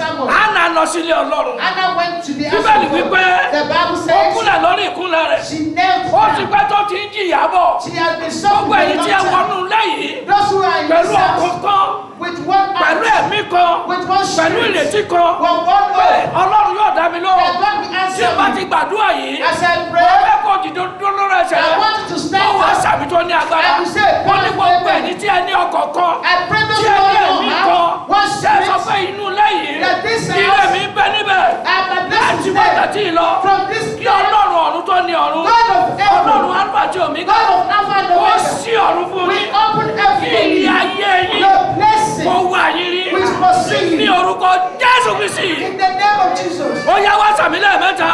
sermon. Anna lọ sílé Ọlọ́run. Anna went to the house Bíbélì of wípé God. The Bible ó says kúnlẹ̀ lórí ìkúnlẹ̀ rẹ̀. she knelt Ó ti down. pẹ́ tó ti ń jìyà bọ̀. She has been Gbogbo suffering èyí a tí ẹ long time. wọnú lẹ́yìn Those who are in pẹ̀lú this house ọkàn kan, with one pẹ̀lú heart, ẹ̀mí kan, with one pẹ̀lú spirit, ìrètí kan, with one pé word, Ọlọ́run yóò dá mi lóhùn. that God will Tí answer o bá ti me. gbàdúrà yìí, As I mo pray, fẹ́ kó dìde dúró lórí ẹsẹ̀ I rẹ̀. want you to Ó stand wá up. sàmì tó ní agbára. And you say, Ó ní gbogbo Amen. ẹ̀yin tí ẹ ní ọkàn kan, I pray those tí who ẹ ní don't ẹ̀mí have kan, one ṣe é sọ spirit, pé inú lẹ́yìn, that this ilé house, mi ń bẹ níbẹ̀. and my Láti blessings wákàtí yìí lọ, from this kí Ọlọ́run ọ̀run tó ní ọ̀run, God of heaven, Ọlọ́run Alpha àti Omega, God of Alpha and ó Omega, ṣí ọ̀run fún we yín. open Kí heaven ilé for ayé yín you. Your blessing kó wá yín rí. will proceed Ní orúkọ Jésù Kristi. in the name of Jesus. Ó yá wá sàmì lẹ́ẹ̀mẹ́ta.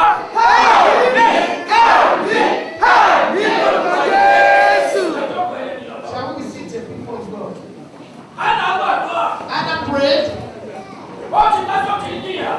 Shall we be seated before God? Anna gbàdúrà. Anna prayed. Ó ti dájọ́ ti ń jìyà.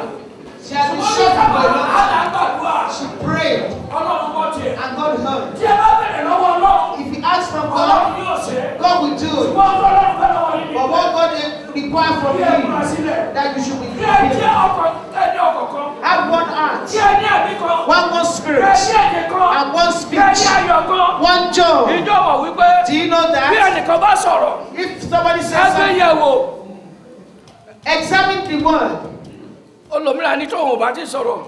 She has been Ó ní suffering sábà for a long time. Anna gbàdúrà. She prayed, Ọlọ́run kọ́ tiẹ̀. and God heard. Tí ẹ bá bẹ̀rẹ̀ lọ́wọ́ Ọlọ́run, If you ask from Ọlọ́run God, yóò ṣe é. God will do it. Ṣùgbọ́n Ọlọ́run fẹ́ lọ́wọ́ yín. But what God requires from Bí ẹ múra you, sílẹ̀. that you should be Bí ẹ jẹ́ prepared. ẹni ọkọ̀ kan. Have one heart, Tí ẹ ní ẹ̀mí kan. one Bí spirit, ẹ ní èdè kan. and one Bí ẹ ní speech, ayọ̀ kan. one joy. Ìjọ mọ̀ wípé Do you know bí that? ẹnìkan bá sọ̀rọ̀, If somebody says ẹgbẹ́ something, yẹ̀ wò. examine the word. Olòmíràn ní tóun ò bá ti sọ̀rọ̀.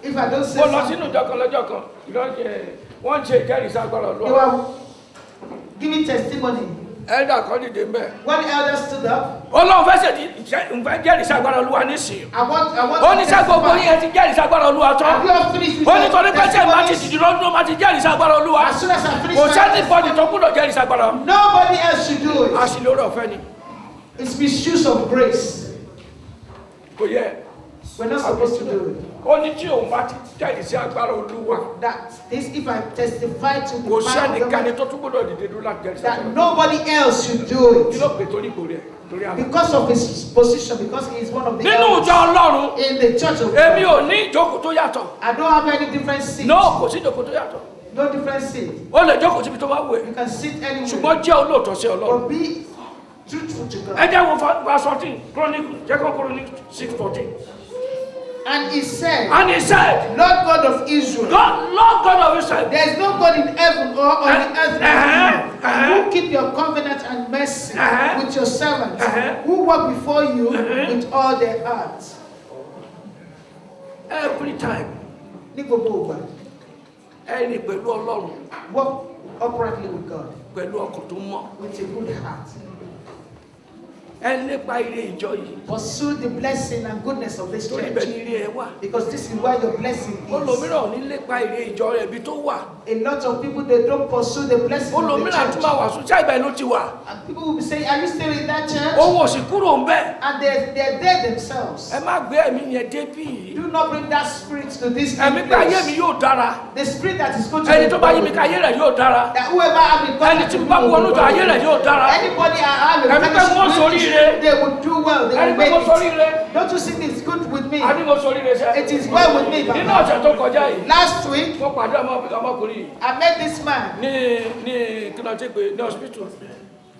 If I don't say Mo lọ something, sínú ìjọ kan lọ́jọ́ kan. Wọ́n ń ṣe ìjẹ́rìísí agbára you Ọlọ́run. are giving testimony. Ẹ̀dà kan dìde mbẹ́. One elder stood up. Ọlọ́run fẹ́ ṣètì jẹ́rìísí agbára Olúwa nísìnyí. I want Ó ní to sẹ́ gbogbo testify. yín ẹ ti jẹ́rìísí agbára Olúwa tán. Have you all finished with Ó ní your torí pé tẹ̀ bá ti testimonies? dìde lọ́dún máa ti jẹ́rìísí agbára Olúwa. As soon as I finish Kò my sẹ́ni bọ́dì testimony, tó gbúdọ̀ jẹ́rìísí agbára. nobody else should do it. Àṣìlè orí ọ̀fẹ́ ni. It's misuse of grace. Kò yẹ. We're not supposed to do it. Ó ní tí òun bá ti jẹ́rìísí agbára Olúwa. That this, if I testify to the Kò power of sẹ́nikẹ́ni God, tó tún gbúdọ̀ dìde dúró láti jẹ́rìísí that agbára. nobody else should do Kí it. ló pè torí ipò rẹ̀? Torí àná. Because of his position, because he is one of the Nínú elders ìjọ Ọlọ́run, in the church of èmi God. ò ní ìjókòó tó yàtọ̀. I don't have any different seat. No, kò sí ìjókòó tó yàtọ̀. No different seat. Ó lè jókòó síbi tó bá wù ẹ́. You can sit anywhere. Ṣùgbọ́n jẹ́ olóòótọ́ sí Ọlọ́run. But be truthful to God. Ẹ jẹ́ wo verse 14, Second Chronicles 6:14. And he said, And he said, Lord God of Israel, Lord God of Israel, there is no God in heaven or on the earth like you, uh-huh. who keep your covenant and mercy Uh-huh. with your servants, Uh-huh. who walk before you with all their hearts. every time, Ní gbogbo ìgbà, ẹni pẹ̀lú Ọlọ́run, walk uprightly with God, pẹ̀lú ọkàn tó mọ́. with a good heart. Ẹ lépa ire ìjọ yìí. Pursue the blessing and goodness of this Torí church, bẹ́ẹ̀ ni ire ẹ wà. because this is where your blessing is. Olòmíràn ò ní lépa ire ìjọ rẹ̀ ibi tó wà. A lot of people, they don't pursue the blessing of the Olòmíràn tún church. máa wàásù tí àgbà ló ti wà. And people will be saying, are you still in that church? Òun ò sì kúrò ń bẹ̀. And they're there themselves. Ẹ má gbé ẹ̀mí yẹn débí yìí. Do not bring that spirit to this Ẹ̀mí pé ayé mi place. yóò dára. The spirit that is going to Ẹni tó bá yí mi ká ayé rẹ̀ yóò dára. that whoever have in Ẹni tí mo bá wọnú tó ayé rẹ̀ yóò dára. anybody I have in Ẹ̀mí pé wọ́n ṣoríire. they will do well, they Ẹni will pé mo make sọrí it. ire. Don't you think it's good with me? A ní mo sọrí ire sẹ́. It is well with me, Nínú Baba. ọ̀sẹ̀ tó kọjá yìí, Last week, mo pàdé ọmọkùnrin yìí I met this man ní kí náà ti pè ní hospital.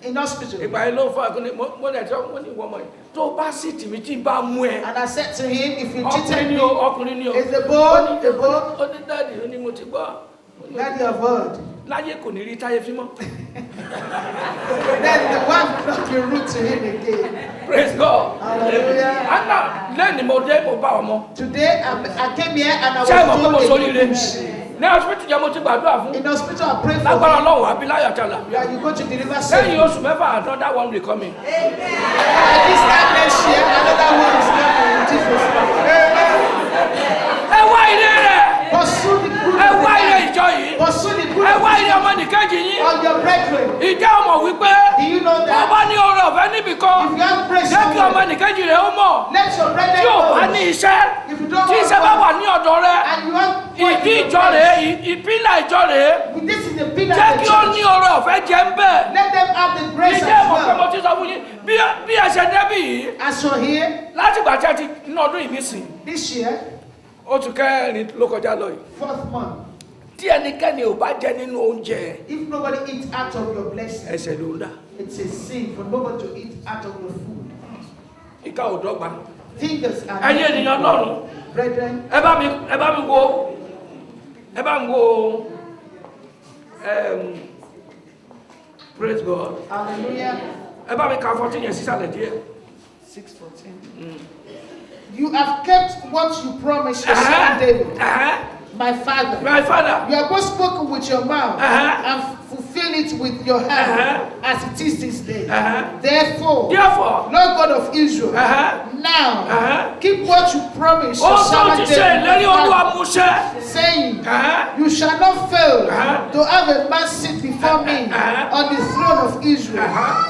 in hospital. Ìgbà yẹn ló fà kí ni mo ní ẹ̀jẹ̀ wọ́n ní ìwọ ọmọ yìí. Tó o bá sì tì mí tí n bá mú ẹ. And I said to him, if you Ọkùnrin cheated ni me, o, ọkùnrin ni o. it's a bone, a bone. Ó ní dáàdì, ó ní mo ti gbọ́. That you have heard. Láyé kò ní rí táyé fímọ́. Then the one will not be rude to him again. Praise God. Hallelujah. Anna lẹ́ni mo dé mo bá ọmọ. Today, I came here and I was Ṣé ẹ mọ̀ pé mo told sórí a ire? news. Ní hospital jẹ́ mo ti gbàdúrà fún. In hospital, I pray for Lágbára him Ọlọ́run abiláyọ̀ àtàlà. that you go to deliver Lẹ́yìn soon. oṣù mẹ́fà another one will come in. And this time next year, another one is coming in Jesus' name. Ẹ wá ire rẹ̀. Pursue the Ẹ wá ire good. ìjọ yìí. Pursue the Ẹ wá ire good ọmọ nìkejì yín. of your brethren. Ìjẹ́ ọmọ wípé Do you know wọ́n that bá ní oore ọ̀fẹ́ níbì kan. if you have praise Jẹ́ kí ọmọ somewhere, nìkejì rẹ̀ ó mọ̀. let your brethren Tí ò bá know. ní iṣẹ́, If you don't tí iṣẹ́ bá have wà ní ọ̀dọ̀ rẹ̀, and you have ìdí ìjọ rẹ̀, ìpínlẹ̀ ìjọ rẹ̀, this is the pillar jẹ́ of the kí ó ní church. oore ọ̀fẹ́ jẹ́ ń bẹ̀. Let them have the grace Ìjẹ́ as ìmọ̀ pé mo well. ti sọ fún yín bí ẹ ṣe débì yìí As you're here, láti ìgbà tí ẹ ti ní ọdún yìí nísìn this year, oṣù kẹrin ló kọjá lọ yìí. 4th month, Tí ẹnikẹ́ni ò bá jẹ nínú oúnjẹ if nobody eats out of your blessing, ẹ̀ṣẹ̀ ló ń dá. it's a sin for nobody to eat out of your food. Ìka ò dọ́gba. fingers are ẹ̀yin ènìyàn Ọlọ́run brethren. ẹ bá mi wo praise God. Hallelujah. ẹ bá mi ka 14 yẹn sísàlẹ̀ díẹ̀. 6:14. You have kept what you promised your son David. My father. You have both spoken with your mouth and fulfill it with your hand as it is this day. Therefore, Lord God of Israel, now keep what you promised your servant David, saying, you shall not fail to have a man sit before me on the throne of Israel.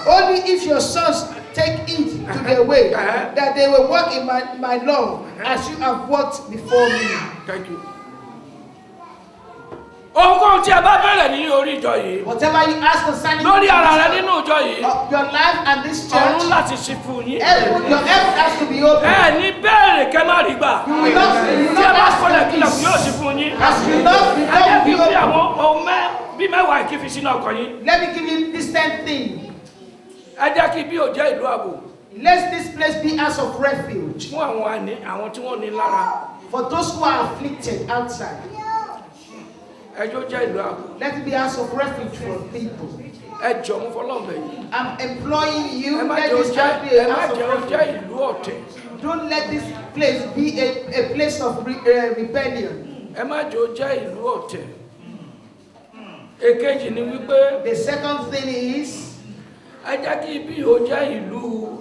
Only if your sons take it to their way, that they will walk in my law as you have walked before me. Thank you. Ohunkóhun tí ẹ bá bẹ̀rẹ̀ ní orí ìjọ yìí. Whatever you ask concerning lórí ara rẹ nínú ìjọ yìí. Your life and this church. Ọ̀run láti ṣí fún yín. Your heaven has to be open. Ẹ ní bẹ́ẹ̀rẹ̀ kẹ́ má rí gbà. You will not tí ẹ bá kọ́lẹ̀ kílẹ̀ kù yóò ṣí fún yín. As you love, you ẹ jẹ́ don't be bí open. àwọn ohun bí mẹ́wàá ìkífi sínú ọkọ̀ yín. Let me give you this 10th thing. Ẹ jẹ́ kí bí ò jẹ́ ìlú ààbò. Let this place be house of refuge. Fún àwọn tí wọ́n ní lára. For those who are afflicted outside. Ẹjọ́ jẹ́ ìlú ààbò. Let it be house of refuge for people. Ẹ jọ̀ọ́ mú fọlọ́ọ̀bẹ yìí. I'm employing you. Ẹ má Let jẹ́ ó this be a house of jẹ́ refuge. ìlú ọ̀tẹ̀. Don't let this place be a place of rebellion. Ẹ má jẹ́ ó jẹ́ ìlú ọ̀tẹ̀. Èkejì ni wípé. The second thing is. Ẹ jẹ́ kí ibi ó jẹ́ ìlú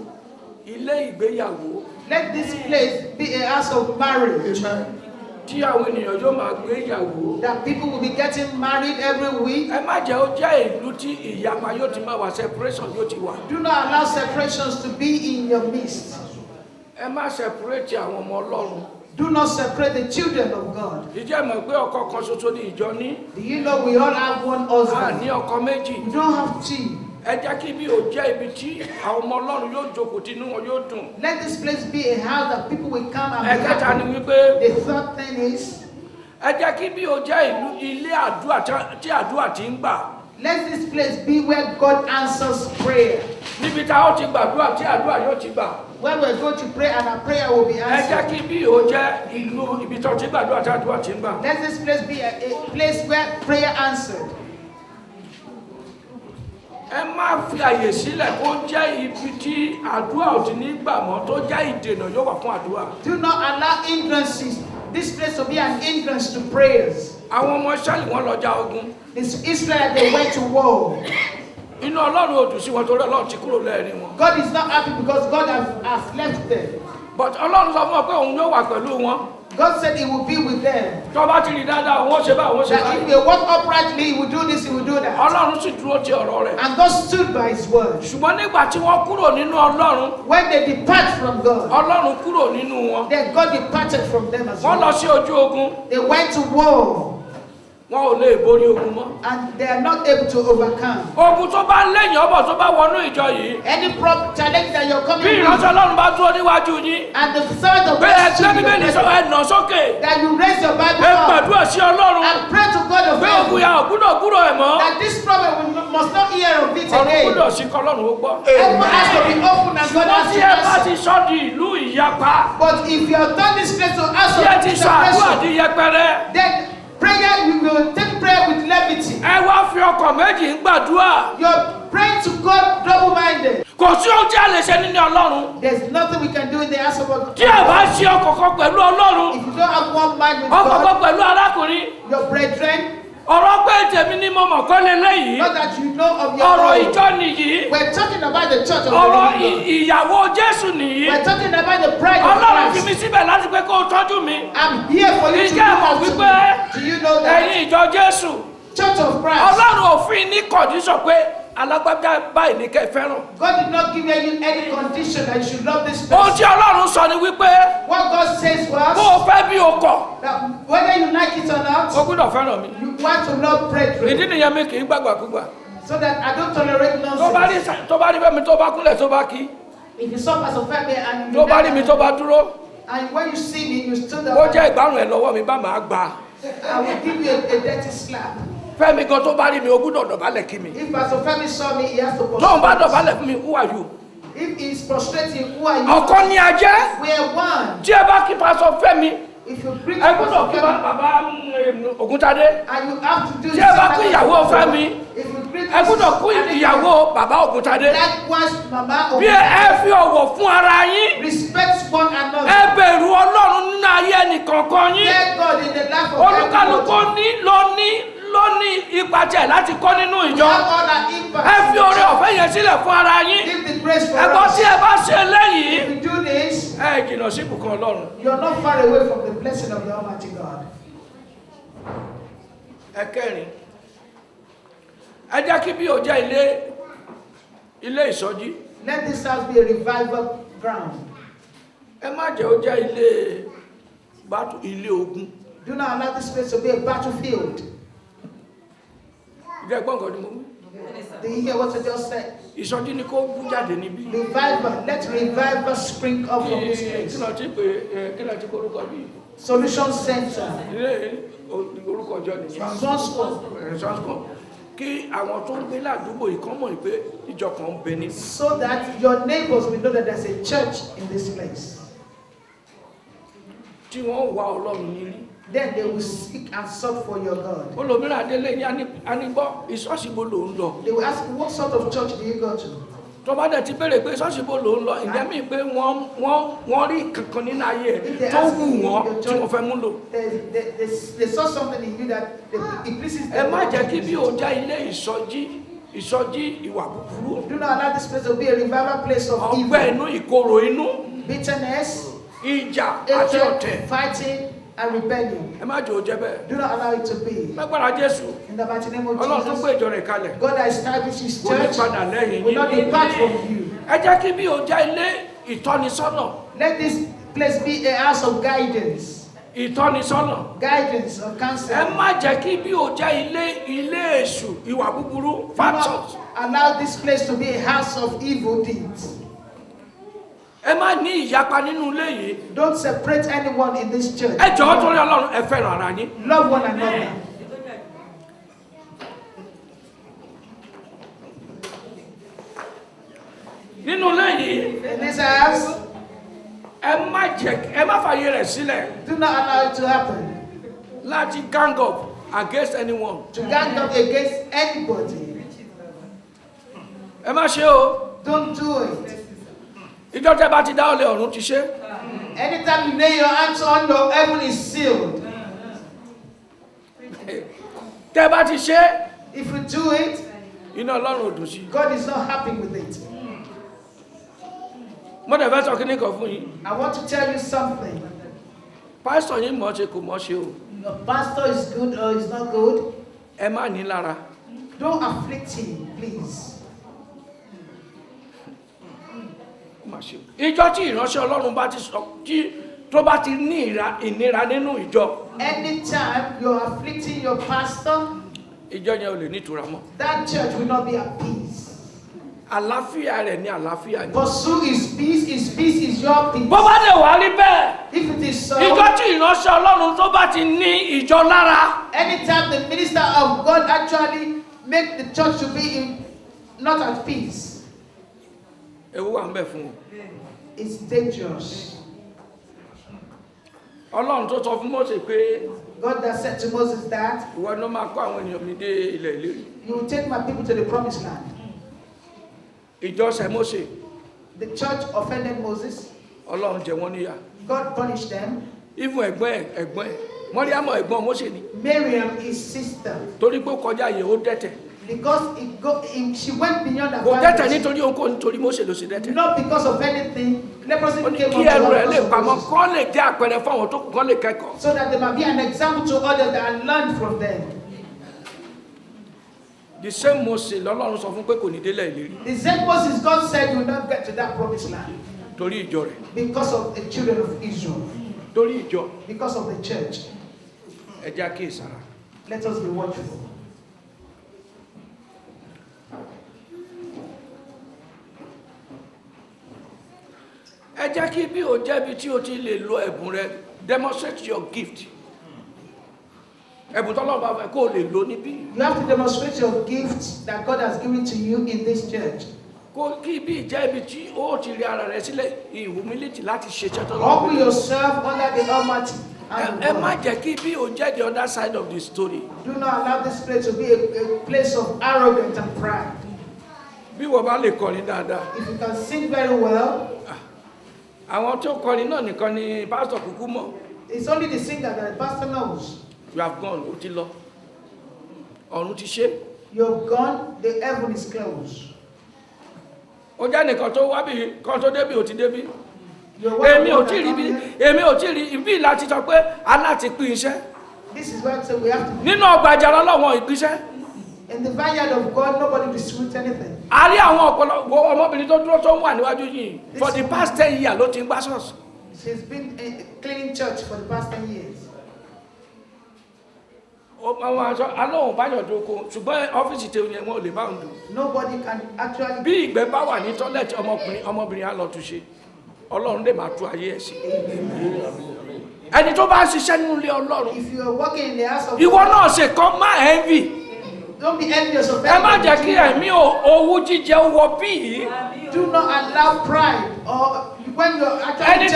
ilé ìgbéyàwó. Let this place be a house of marriage. Tí àwọn ènìyàn yóò máa gbé ìyàwó. That people will be getting married every week. Ẹ má jẹ́ ó jẹ́ ìlú tí ìyapa yóò ti máa wà, separation yóò ti wà. Do not allow separations to be in your midst. Ẹ má separate àwọn ọmọ Ọlọ́run. Do not separate the children of God. Ìjẹ́ mọ̀ pé ọkọ kan ṣoṣo ní ìjọ ní. Do you know we all have one husband? A ní ọkọ méjì. We don't have two. Ẹ jẹ́ kí bí ó jẹ́ ibi tí àwọn ọmọ Ọlọ́run yóò jókòó tí inú wọn yóò dùn. Let this place be a house that people will come and be Ẹ̀kẹta happy. ni wípé. The third thing is. Ẹ jẹ́ kí bí ó jẹ́ ilé àdúrà tí àdúrà ti ń gbà. Let this place be where God answers prayer. Níbi tá ó ti gbàdúrà tí àdúrà yóò ti gbà. Where we're going to pray and our prayer will be answered. Ẹ jẹ́ kí bí ó jẹ́ ìlú ibi tó ti gbàdúrà tí àdúrà ti ń gbà. Let this place be a place where prayer answered. Ẹ má fi àyè sílẹ̀ kó jẹ́ ibi tí àdúrà ò ti ní gbà mọ́ tó jẹ́ ìdènà yóò wà fún àdúrà. Do not allow hindrances. This place will be an hindrance to prayers. Àwọn ọmọ Ísírẹ́lì wọ́n lọ jà ogun. It's Israel, they went to war. Inú Ọlọ́run ò dùn sí wọn torí Ọlọ́run ti kúrò lẹ́ẹ̀rin wọn. God is not happy because God has left them. But Ọlọ́run sọ fún wọn pé òun yóò wà pẹ̀lú wọn. God said he will be with them. Tó bá ti rí dáadáa wọ́n ṣe báyìí wọ́n ṣe That if báyìí. they walk uprightly, he will do this, he will do that. Ọlọ́run sì dúró ti ọ̀rọ̀ rẹ̀. And God stood by his word. Ṣùgbọ́n nígbà tí wọ́n kúrò nínú Ọlọ́run. When they depart from God, Ọlọ́run kúrò nínú wọn. then God departed from them as Wọ́n lọ well. sí ojú ogun. They went to war. Wọn ò lè borí ogun mọ́. And they are not able to overcome. Ogun tó bá lẹ́yìn ọbọ̀ tó bá wọnú ìjọ yìí. Any challenge that you're coming Bí with, ìránṣẹ́ Ọlọ́run bá dúró níwájú yín. and the servant of Pé God ẹgbẹ́ stood Bíbélì with sọ them, ẹ̀nà sókè. that you raise your Bible Ẹ up gbàdúrà sí Ọlọ́run. and pray to God of Pé ogun heaven ya ògbúdọ̀ gbúdọ̀ ẹ̀ mọ́. that this problem must not hear of it Ọ̀run again. gbúdọ̀ sí kọ́lọ́run ó gbọ́. Heaven has to be open and God Wọ́n has tí to ẹ bá ti answer. sọ di ìlú ìyapa. But if you have done this place to answer Tí ẹ ti sọ àdúrà separation, di yẹpẹrẹ. then prayer, you will take prayer with levity. Ẹ wá fi ọkàn méjì ń gbàdúrà. You're praying to God double-minded. Kò sí ohun tí a lè ṣe nínú Ọlọ́run. There's nothing we can do in the house of God. Tí ẹ bá ṣe ọkọ̀ọ̀kan pẹ̀lú Ọlọ́run. If you don't have one mind with Ọkọ̀ọ̀kan God, pẹ̀lú arákùnrin. your brethren, Ọ̀rọ̀ pé tèmi ní mo mọ̀ kọ́ lélẹ́yìí. not that you know of your Ọ̀rọ̀ own. ìjọ nìyí. We're talking about the church of the Ọ̀rọ̀ living God. ìyàwó Jésù nìyí. We're talking about the bride Ọlọ́run of fi mi Christ. síbẹ̀ láti pé kó o tọ́jú mi. I'm here for you to Ìjẹ́ look mọ̀ after wípé me. Do you know that? ẹ̀yin ìjọ Jésù. Church of Christ. Ọlọ́run ò fún yín ní kọ̀díṣọ̀ pé alágbájá báyìí ní kẹ́ ẹ fẹ́ràn. God did not give you any condition that you should love this Ohun person. tí Ọlọ́run sọ ni wípé What God says was bó o fẹ́ bí o kọ̀, that whether you like it or not, o gbúdọ̀ fẹ́ràn mi. you want to love brethren. Ìdí nìyẹn mi kì í gbàgbàkúgbà. So that I don't tolerate Tó bá rí nonsense. tó bá rí fẹ́mi tó bá kúnlẹ̀ tó bá kí. If you saw Pastor Femi and Tó bá rí mi tó bá dúró. and when you see me, you stood Ó up, jẹ́ ìgbárùn ẹ̀ lọ́wọ́ mi bá màá gbà. I will give you a dirty slap. Fẹ́mi gan tó bá rí mi o gbúdọ̀ dọ̀bálẹ̀ kí mi. If Pastor Femi saw me, he has to Tóun bá pursue. dọ̀bálẹ̀ fún mi, who are you? If he is prostrating, who are you? Ọ̀kan ni a jẹ́. We are one. Tí ẹ bá kí pásọ Fẹ́mi. If you bring Ẹ gbọ́dọ̀ kí bàbá Ògúntadé. and you have to do Tí ẹ bá kí ìyàwó Fẹ́mi. if you bring Ẹ gbọ́dọ̀ kí ìyàwó bàbá Ògúntadé. likewise, Mama, Bí ẹ fi ọ̀wọ̀ fún ara yín. respect one another. Ẹ bẹ̀rù Ọlọ́run nínú ayé ẹnìkọ̀ọ̀kan yín. Thank God in the life of Olúkálùkù ló ní ipa tiẹ̀ láti kọ́ nínú ìjọ. Ẹ fi oore ọ̀fẹ́ yẹn sílẹ̀ fún ara yín. Give the grace for Ẹ̀gbọ́n us. tí ẹ bá ṣe léyìí. If you do this, Ẹ jìnnà sí ìbùkún Ọlọ́run. you are not far away from the blessing of the Almighty God. Ẹ̀kẹrin, ẹ jẹ́ kí bí o jẹ́ ilé ìsọjí. Let this house be a revival ground. Ẹ má jẹ́ ó jẹ́ ilé ogun. Do not allow this place to be a battlefield. Ìjẹ́ gbọ́n kan ni mo wí. Do you hear what I just said? Ìsọjí ni kó bú jáde níbí. Revival. Let revival spring up from this place. Kí ló ti kó orúkọ bí? Solution Center. Ilé orúkọ ọjọ́ nìyẹn. Transform. Kí àwọn tó ń gbé ládùúgbò yìí kàn mọ̀ pé ìjọ kan ń bẹ ní. So that your neighbors will know that there's a church in this place. Tí wọ́n wá Ọlọ́run ní rí. Then they will seek and search for your God. Olòmíràn adélé ní anígbọ́ ìṣọ́sìbò ló ń lọ. They will ask, what sort of church do you go to? Tó bá dẹ̀ ti béèrè pé ìṣọ́sìbò ló ń lọ, ìjẹ́ mi pé wọ́n rí kankan nínú ayé ẹ̀ tó wù wọ́n tí wọ́n fẹ́ mú lò. They saw something in you that it pleases Ẹ them. má jẹ́ kí bí o já ilé ìsọjí ìwà búburú. Do not allow this place to be a revival place of Ọgbẹ́ evil, inú, ìkorò inú, bitterness, ìjà àti ọ̀tẹ̀. fighting, and rebellion. Ẹ má jẹ́ ó jẹ́ bẹ́ẹ̀. Do not allow it to be. Lágbára Jésù, In the mighty name of Ọlọ́run tó Jesus, gbé ìjọ rẹ̀ kalẹ̀. God that established His Kò ní church padà lẹ́yìn will not yín. depart from you. Ẹ jẹ́ kí bí o já ilé ìtọ́nisọ́nà. Let this place be a house of guidance, Ìtọ́nisọ́nà. guidance or Ẹ counsel. má jẹ́ kí bí o já ilé èṣù ìwà búburú Do factions. not allow this place to be a house of evil deeds. Ẹ má ní ìyapa nínú ilé yìí. Don't separate anyone in this church. Ẹ jọ̀ọ́ torí Ọlọ́run ẹ fẹ́ràn ara yín. Love one another. Nínú ilé yìí, In this house, ẹ má fàyè rẹ̀ sílẹ̀ do not allow it to happen. láti gang up against anyone. To gang up against anybody. Ẹ má ṣe o. Don't do it. Ìjọ tẹ́ bá ti dá ọlẹ́ ọ̀run ti ṣe. Anytime you lay your hands on, your heaven is sealed. Tẹ́ bá ti ṣe, If you do it, iná Ọlọ́run ò dùn sí. God is not happy with it. Mo dẹ̀ fẹ́ sọ kíní kan fún yín. I want to tell you something. Pásítọ̀ yín mọ̀ ṣe kò mọ̀ ṣe o. Your pastor is good or is not good. Ẹ má ní lára. Don't afflict him, please. Ìjọ tí ìránṣẹ́ Ọlọ́run bá ti sọ tó bá ti ní ìnira nínú ìjọ. Anytime you're afflicting your pastor, Ìjọ yẹn ò lè nítura mọ́. that church will not be at peace. Àlàáfíà rẹ̀ ní àlàáfíà ni. Pursue his peace is your peace. Bó bá lè wá rí bẹ́ẹ̀. If it is so, Ìjọ tí ìránṣẹ́ Ọlọ́run tó bá ti ní ìjọ lára. anytime the minister of God actually make the church to be not at peace, Ewu wà ń bẹ fún o. it's dangerous. Ọlọ́run tó sọ fún Mósè pé God that said to Moses that, ìwọ ló máa kó àwọn ènìyàn mi dé ilẹ̀ ìlérí. you will take my people to the promised land. Ìjọ ṣẹ̀ Mósè. The church offended Moses. Ọlọ́run jẹ wọ́n níyà. God punished them. Even ẹ̀gbọ́n ẹ̀ Mọ́ríámọ̀ ẹ̀gbọ́n Mósè ni. Miriam, his sister, Torí pé ó kọjá yẹ ó dẹ́tẹ̀. because she went beyond her Kò dẹ́tẹ̀ boundaries. nítorí ohunkóhun nítorí Mósè ló ṣe dẹ́tẹ̀. Not because of anything. Leprosy Ó ní came kí unto ẹrù her rẹ̀ lè because of pamọ́ Moses. kọ́ lè jẹ́ àpẹẹrẹ fáwọn tó kù kọ́ lè kẹ́kọ̀ọ́. So that there might be an example to others that learn from them. The same Mósè lọ́lọ́run sọ fún pé kò ní délẹ̀ ìlérí. The same Moses, God said you will not get to that promised land. Torí ìjọ rẹ̀. Because of the children of Israel. Torí ìjọ. Because of the church. Ẹ jẹ́ kí ìsàrà. Let us be watchful. Ẹ jẹ́ kí bí o jẹ́bi tí o ti lè lo ẹ̀bùn rẹ demonstrate your gift. Ẹ̀bùn tọ́lọ́run bá fẹ́ kó o lè lo níbí. You have to demonstrate your gift that God has given to you in this church. Humble yourself under the Almighty. The other side of the story. Do not allow this place to be a place of arrogance and pride. If you can sing very well, it's only the singer that the pastor knows. You have gone. You have gone, the heaven is closed. This is what we have to do. In the vineyard of God, nobody distributes anything. For the past 10 years, she's been cleaning church for the past 10 years. Nobody can actually. If you are working in the house of God, don't be envious of anybody. Do not allow pride or when you're actually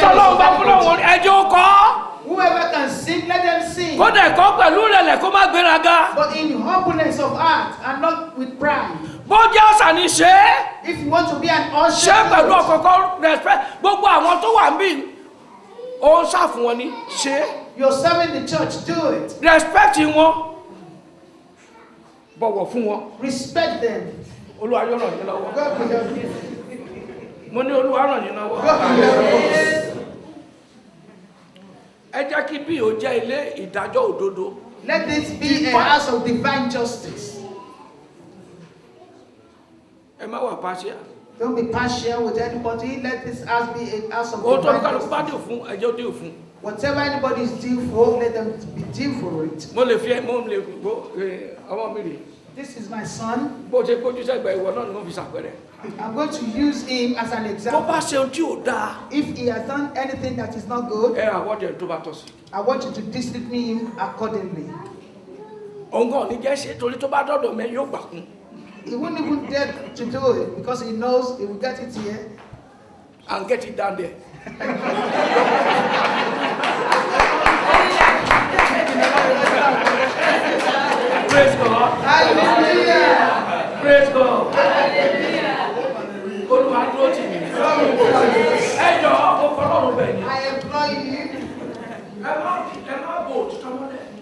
whoever can sing, let them sing. But in humbleness of heart and not with pride. If you want to be an usher, you're serving the church, do it. Respect them. God will help you. Let this be a house of divine justice. Don't be partial with anybody. Let this house be a house of divine justice. Whatever anybody is due for, let them be due for it. This is my son. I'm going to use him as an example. If he has done anything that is not good, I want you to discipline him accordingly. He wouldn't even dare to do it because he knows he will get it here and get it down there. Praise God. Hallelujah. Praise God. Hallelujah. I employ you.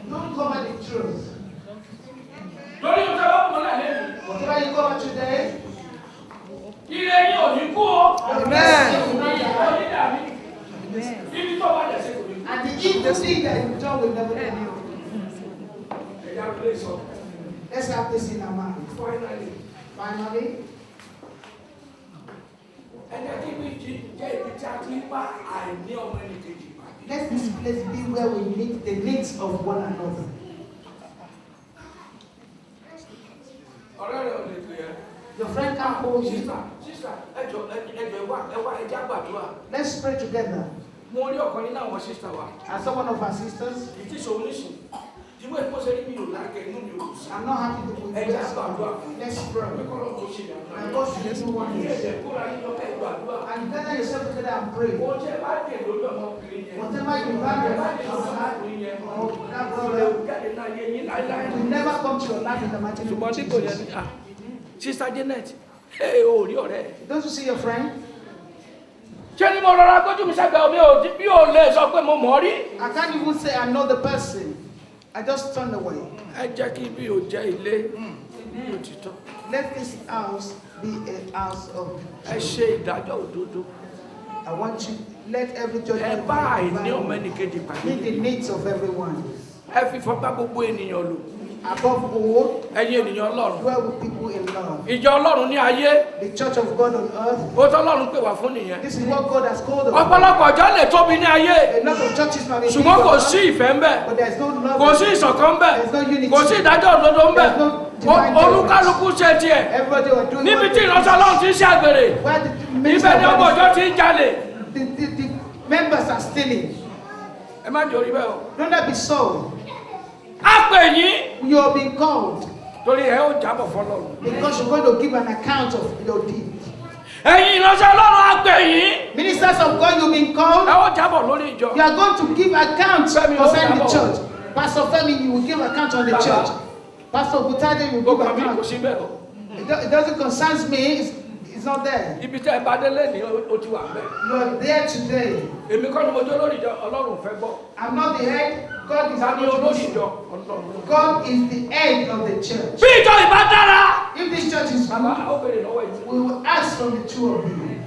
Don't cover the truth. Whatever you cover today. Amen. And the evil thing that you done will never end. Let's have this in our mind. Finally. Let this place be where we meet the needs of one another. Your friend can't hold you. Let's pray together. As someone of our sisters, I'm not happy with this. Let's pray. And God should do one thing. And gather yourself together and pray. Whatever you have, will never come to your life in the mighty name of Jesus. Sister Janet, hey, oh, you're there. Don't you see your friend? I can't even say I know the person. I just turned away. Let this house be a house of truth. I want you, let every judgment meet the needs of everyone. Above all, dwell with people in love. The church of God on earth. This is what God has called us. A lot of churches might be big, but there's no love. There's no unity. There's no divine justice. Everybody are doing the members are stealing. Don't that be so? You are being called because you're going to give an account of your deed. ẹ̀yin ìránṣẹ́ Ọlọ́run á pè yín. Ministers of God, you've been called. ẹ ó jábọ̀ lórí ìjọ. You are going to give account Fẹ́mi, concerning the ó jábọ̀. church. Pastor Femi, you will give account on the Baba. church. Pastor Butade, you will give Gbogbo mi kò account. sí bẹ́ẹ̀ o. It doesn't concern me. It's not there. Ibi tẹ́ ẹ bá délé ni ó ti wà bẹ́ẹ̀. You are there today. Èmi kọ́ ni mo jẹ́ olórí ìjọ Ọlọ́run fẹ́ gbọ́. I'm not the head. God is Ta ni not olórí the ìjọ Ọlọ́run? God is the head of the church. Bí ìjọ ìbá dára. If this church is Bàbá good, ó béèrè lọ́wọ́ ìtì. we will ask from the two of you.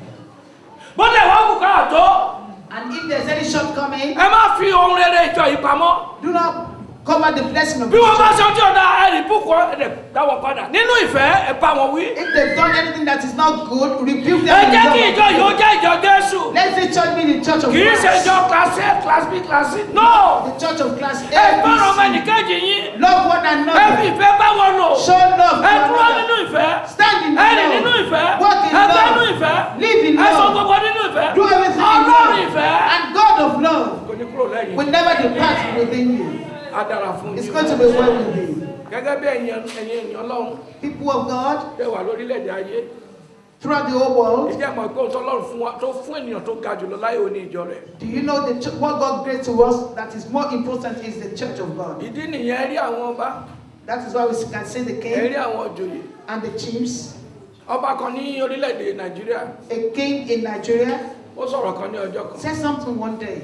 Bó lè wá kú káàtó. And if there's any shortcoming, Ẹ má fi ohun rere ìjọ yìí pamọ́. do not cover the blessing of Bí the wọ́n bá church. ṣe ojú ọ̀dà ẹ̀rì búkọ́ ẹ̀rẹ̀ dáwọ̀ padà. Nínú ìfẹ́ ẹ bá wọn wí. If they've done anything that is not good, rebuke them. Ẹ in jẹ́ the kí name ìjọ of yìí ó Jesus. jẹ́ ìjọ Jésù. Let the church be the church of Kì í ṣe Christ. ìjọ class A, class B, class C. No! The church of class Ẹ gbọ́dọ̀ ọmọ A, B, ẹnìkejì yín. C. Love one Ẹ fi another. ìfẹ́ bá wọn lò. Show love to Ẹ dúró nínú another. ìfẹ́. Stand in Ẹ rìn nínú love. ìfẹ́. Walk in Ẹ gbé love. nínú ìfẹ́. Live in Ẹ sọ love. gbogbo nínú ìfẹ́. Do everything in Ọlọ́run love. ìfẹ́. And God of love Kò ní kúrò lẹ́yìn. will never depart within you. Á dára fún It's yín. going to be well with you. Gẹ́gẹ́ bí ẹ̀yin ènìyàn Ọlọ́run People of God tẹ́ wà lórílẹ̀‐èdè ayé. throughout the whole world, Ìjẹ́ mọ̀ pé ohun tó Ọlọ́run fún wa tó fún ènìyàn tó ga jùlọ láyé òní ìjọ rẹ̀. do you know what God gave to us that is more important is the church of God? Ìdí nìyẹn rí àwọn ọba. That is why we can say the Ẹ king rí àwọn òjòyè. and the chiefs. Ọba kan ní orílẹ̀‐èdè Nàìjíríà. A king in Nigeria Ó sọ̀rọ̀ kan ní ọjọ́ kan. said something one day.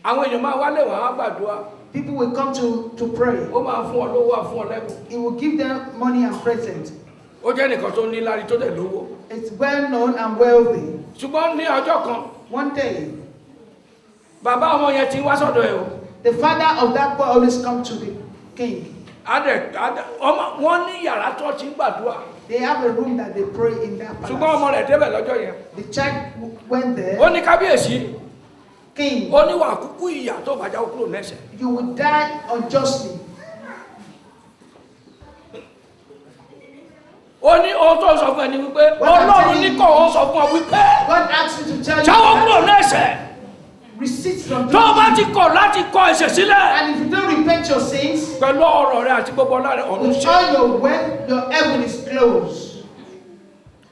Àwọn èèyàn máa wálé wàá gbàdúrà. People will come to pray. Ó máa fún ọ lówó, á fún ọ lẹ́bùn. He will give them money and present. Ó jẹ́ nìkan tó ní lárí tó dẹ̀ lówó. It's well known and wealthy. Ṣùgbọ́n ní ọjọ́ kan, One day, bàbá ọmọ yẹn ti wá sọ́dọ̀ ẹ̀ o. the father of that boy always come to the king. Wọ́n ní yàrá tó ti ń gbàdúrà. They have a room that they pray in that Ṣùgbọ́n palace. ọmọ rẹ̀ débẹ̀ lọ́jọ́ yẹn. The child went there. Ó ní kábíyèsí. King, Ó ní wà kúkú ìyà tó bàjá kúrò lẹ́sẹ̀. you will die unjustly. Ó ní ohun tó sọ fún ẹni wípé Ọlọ́run ní kò ó sọ fún ọ wípé God asks you to tell you jáwọ́ kúrò that lẹ́sẹ̀. receipts from Tó o bá doing ti evil. kọ̀ láti kọ ẹ̀ṣẹ̀ sílẹ̀. And if you don't repent your sins, Pẹ̀lú ọ̀rọ̀ rẹ àti gbogbo ọlá rẹ ọ̀run with ṣe. all your wealth, your heaven is closed.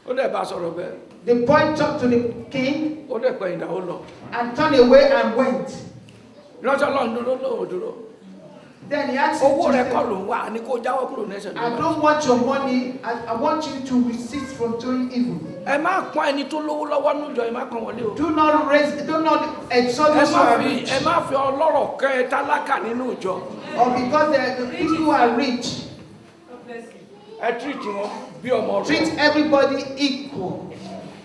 Ó dẹ̀ bá a sọ̀rọ̀ bẹ́ẹ̀. The boy talked to the king Ó dẹ̀ pẹ̀yìn dà ó lọ. and turned away and went. Lọ́jọ́ Ọlọ́run dúró lóò dúró. Then he asked him Owó rẹ to kọ́ say, ló ń wá ní kó jáwọ́ kúrò lẹ́sẹ̀. I don't want your money. I want you to resist from doing evil. Ẹ má pọ́n ẹni tó lówó lọ́wọ́ nújọ, ẹ má pọ́n wọlé o. Do not exalt Ẹ those who má are fi rich. ẹ má fi ọlọ́rọ̀ kẹ́ ẹ tálákà nínú ìjọ. Or because the people who are rich, Ẹ tírìtì wọn bí ọmọ ọdún. treat everybody equal.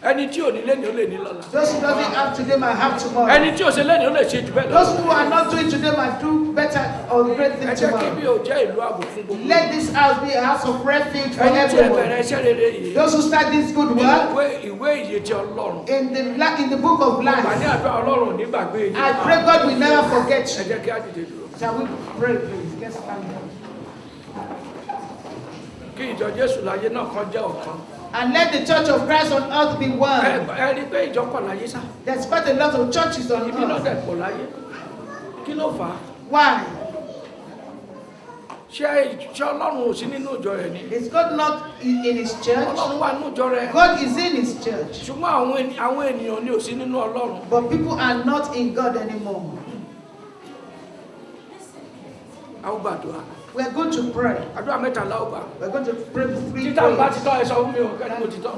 Ẹni tí ò ní lẹ́ni ó lè ní lọ́la. Those who doesn't have today might have tomorrow. Ẹni tí ò ṣe lẹ́ni ó lè ṣe jù bẹ́ẹ̀ lọ. Those who are not doing today might do better or great Ẹ things jẹ́ kí bí tomorrow. o jẹ́ ìlú ààbò fún gbogbo. Let this house be a house of refuge for Ẹni tí ẹ everyone. bẹ̀rẹ̀ iṣẹ́ rere yìí. Those who start this good work Ìwé ìyè ti Ọlọ́run. in the book of Gbà ní life, àdúrà Ọlọ́run ní gbàgbé yìí. I pray God will never forget Ẹ you. jẹ́ kí á dìde dúró. Shall we pray, please? Let's stand up. Kí ìjọ Jésù láyé náà kan jẹ́ ọ̀kan. And let the church of Christ on earth be one. Ẹ rí pé ìjọ pọ̀ láyé sá. There's quite a lot of churches on Ibi náà earth. dẹ̀ pọ̀ láyé. Kí ló fà á? Why? Ṣé Ọlọ́run ò sí nínú ìjọ rẹ̀ ni? Is God not in his church? Ọlọ́run wà nínú ìjọ rẹ̀. God is in his church. Ṣùgbọ́n àwọn ènìyàn ni ò sí nínú Ọlọ́run. But people are not in God anymore. A ó gbàdúrà. We are going to pray. Àdúrà mẹ́ta la ó gbà. We are going to pray three Títà bá ti prayers. tọ́ ẹ sọ fún mi o, kẹ́ni mo ti tọ́.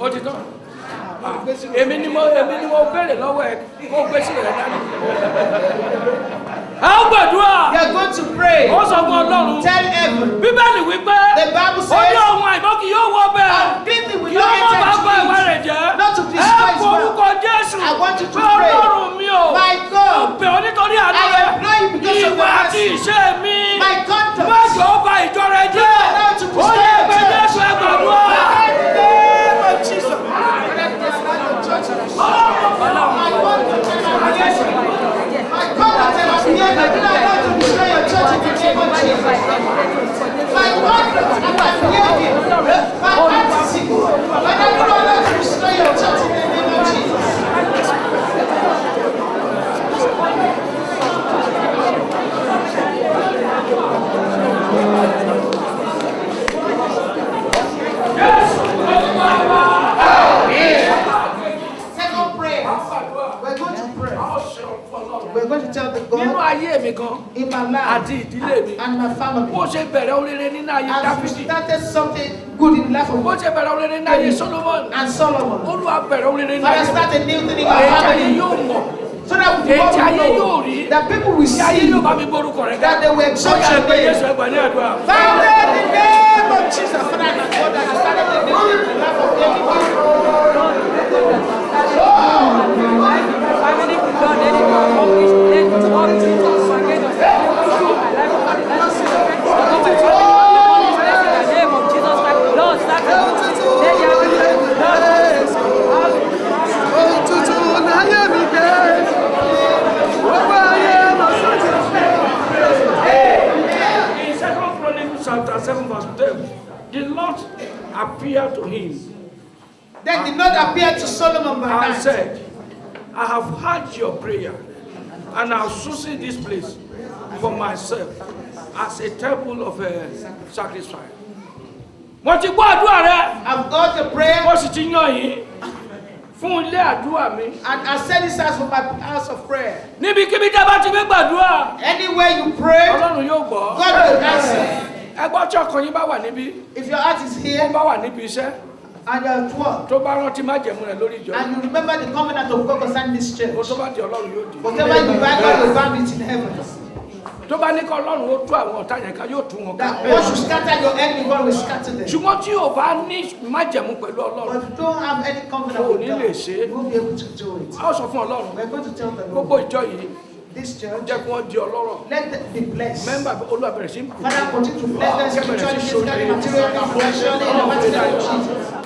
Ó ti tọ́. Èmi ni mo béèrè lọ́wọ́ ẹ kó o gbé sílẹ̀ rẹ dání. A ó gbàdúrà. We are going to pray. Ó sọ fún Ọlọ́run. Tell heaven. Bíbélì wípé The Bible ó ní says, ohun àìmọ́ kì yóò wọ bẹ́ẹ̀. People will Kí ó má bàa not bá ìwà enter rẹ̀ into jẹ́. it. Not to Ẹ destroy his forúkọ word. Jésù. I want you to Pé pray. Ọlọ́run mi o. My Mo God, bẹ̀ ọ́ nítorí àná I rẹ̀. implore you because of Ìwà your àti mercy. ìṣe mi. My conduct. Má jọ ó ba ìjọ rẹ jẹ́. allow to Ó yẹ destroy pé your Jésù ẹ gbàdúrà. In the name of Jesus. My conduct and my God, I do not allow to destroy your church in the name of Jesus. in my life and my family. Bó ṣe bẹ̀rẹ̀ orere nínú ayé As we Dáfídì. started something good in the life of Bó ṣe bẹ̀rẹ̀ orere nínú ayé Solomon. and Solomon. Olúwa bẹ̀rẹ̀ orere nínú Father, ayé. start a new thing in our Ayé family. yóò mọ̀. So that we all know that people will Ayé see yóò bá mi gbórúkọ rẹ̀ ká. that they will exalt your Bóyá name. Jésù ẹgbàá ní àdúrà. Father, in the name of Jesus, Father, I God that has started a new thing in the life of everybody. Family, God, let it accomplish. Let all Jesus forget us. My life, in the name of Jesus Christ, Lord, start it. Let your will be done. In 2 Chronicles chapter 7 verse 10, the Lord appeared to him Then did not appear to Solomon by and night. said, I have heard your prayer, and I have chosen this place for myself as a temple of sacrifice. Mo ti gbọ́ àdúrà rẹ, I've got the prayer mo sì ti yàn yín fún ilé àdúrà mi. and I set this house for my house of prayer. Níbikíbi tí a bá ti gbé gbàdúrà, Anywhere you pray, Ọlọ́run yóò gbọ́. God will answer. Ẹ gbọ́ tí ọkàn yín bá wà níbí, If your heart is tó here bá wà níbi iṣẹ́, and you're at work, tó bá rántí májẹ̀mú rẹ̀ lórí ìjọ, and you remember the covenant of God concerning this church, ó tó bá di Ọlọ́run yóò di. whatever you buy, God will bound it in heaven. Tó bá ní kọ́ Ọlọ́run ó tú àwọn ọ̀tá yẹn ká yóò tú wọn ká. That once you scatter your enemy, God will scatter them. Ṣùgbọ́n tí o bá ní májẹ̀mú pẹ̀lú But Ọlọ́run, if you don't have any covenant Oh, with ní God, lè ṣe é. you won't be able to do it. a ó sọ fún Ọlọ́run, We're going to tell the gbogbo Lord, ìjọ yìí this church, jẹ́ kí wọ́n di ọlọ́rọ̀. let them be blessed. Mẹ́mbà Olúwa bẹ̀rẹ̀ sí ń kú. Father, continue to bless them spiritually, physically, materially, financially, in the mighty name of Jesus.